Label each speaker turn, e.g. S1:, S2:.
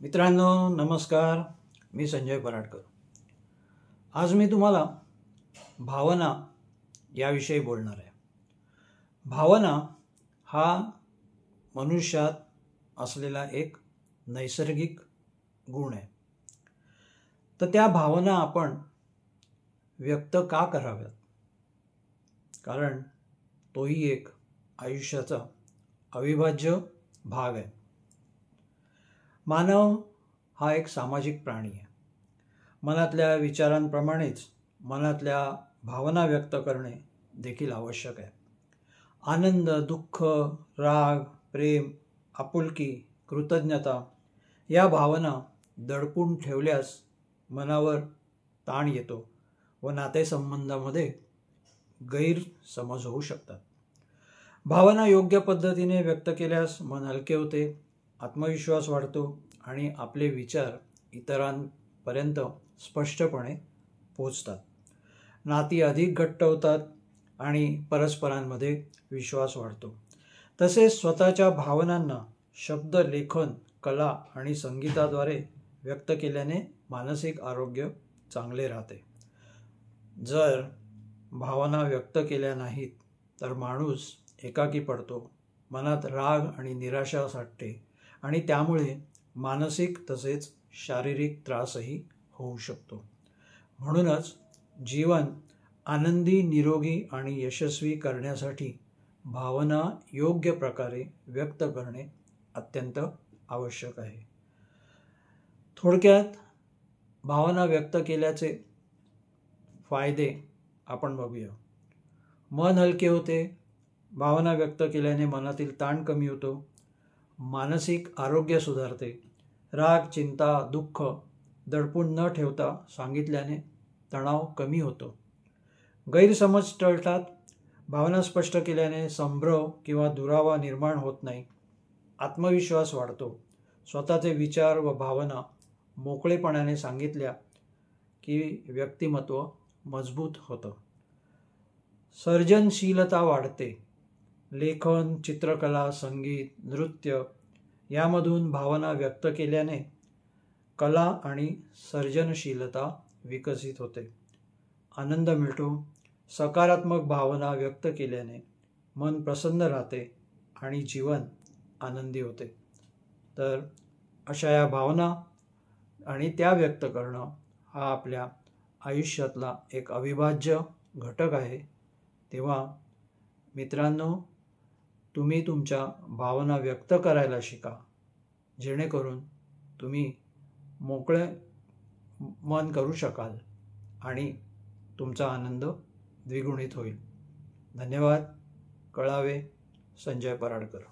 S1: मित्रांनो नमस्कार, मी संजय पराडकर। आज मी तुम्हाला भावना याविषयी बोलणार आहे। भावना हा मनुष्यात असलेला एक नैसर्गिक गुण आहे। तर त्या भावना आपण व्यक्त का कराव्यात? कारण तोही एक आयुष्याचा अविभाज्य भाग आहे। मानव हा एक सामाजिक प्राणी आहे। मनातल्या विचारांप्रमाणेच मनातल्या भावना व्यक्त करणे देखील आवश्यक आहे। आनंद, दुःख, राग, प्रेम, आपुलकी, कृतज्ञता या भावना दडपून ठेवल्यास मनावर ताण येतो व नातेसंबंधामध्ये गैरसमज होऊ शकतात। भावना योग्य पद्धतीने व्यक्त केल्यास मन हलके होते, आत्मविश्वास वाढतो आणि आपले विचार इतरांपर्यंत स्पष्टपणे पोहोचतात। नाती अधिक घट्ट होतात आणि परस्परांमध्ये विश्वास वाढतो। तसेच स्वतःच्या भावनांना शब्द, लेखन, कला आणि संगीताद्वारे व्यक्त केल्याने मानसिक आरोग्य चांगले राहते। जर भावना व्यक्त केल्या नाहीत तर माणूस एकाकी पडतो, मनात राग आणि निराशा साठते आणि त्यामुळे मानसिक तसेच शारीरिक त्रासही होऊ शकतो। म्हणूनच जीवन आनंदी, निरोगी आणि यशस्वी करण्यासाठी भावना योग्य प्रकारे व्यक्त करणे अत्यंत आवश्यक आहे। थोडक्यात भावना व्यक्त केल्याचे फायदे आपण बघूया। मन हलके होते, भावना व्यक्त केल्याने मनातील ताण कमी होतो, मानसिक आरोग्य सुधारते, राग, चिंता, दुःख दडपून न ठेवता सांगितल्याने तणाव कमी होतो, गैरसमज टळतात, भावना स्पष्ट केल्याने संभ्रम किंवा दुरावा निर्माण होत नाही, आत्मविश्वास वाढतो, स्वतःचे विचार व भावना मोकळेपणाने सांगितल्या की व्यक्तिमत्व मजबूत होतं, सर्जनशीलता वाढते, लेखन, चित्रकला, संगीत, नृत्य यामधून भावना व्यक्त केल्याने कला आणि सर्जनशीलता विकसित होते, आनंद मिळतो, सकारात्मक भावना व्यक्त केल्याने मन प्रसन्न राहते आणि जीवन आनंदी होते। तर अशा या भावना आणि त्या व्यक्त करणं हा आपल्या आयुष्यातला एक अविभाज्य घटक आहे। तेव्हा मित्रांनो, तुम्ही तुमच्या भावना व्यक्त करायला शिका, जेणेकरून तुम्ही मोकळे मन करू शकाल आणि तुमचा आनंद द्विगुणित होईल। धन्यवाद। कळावे, संजय पराडकर।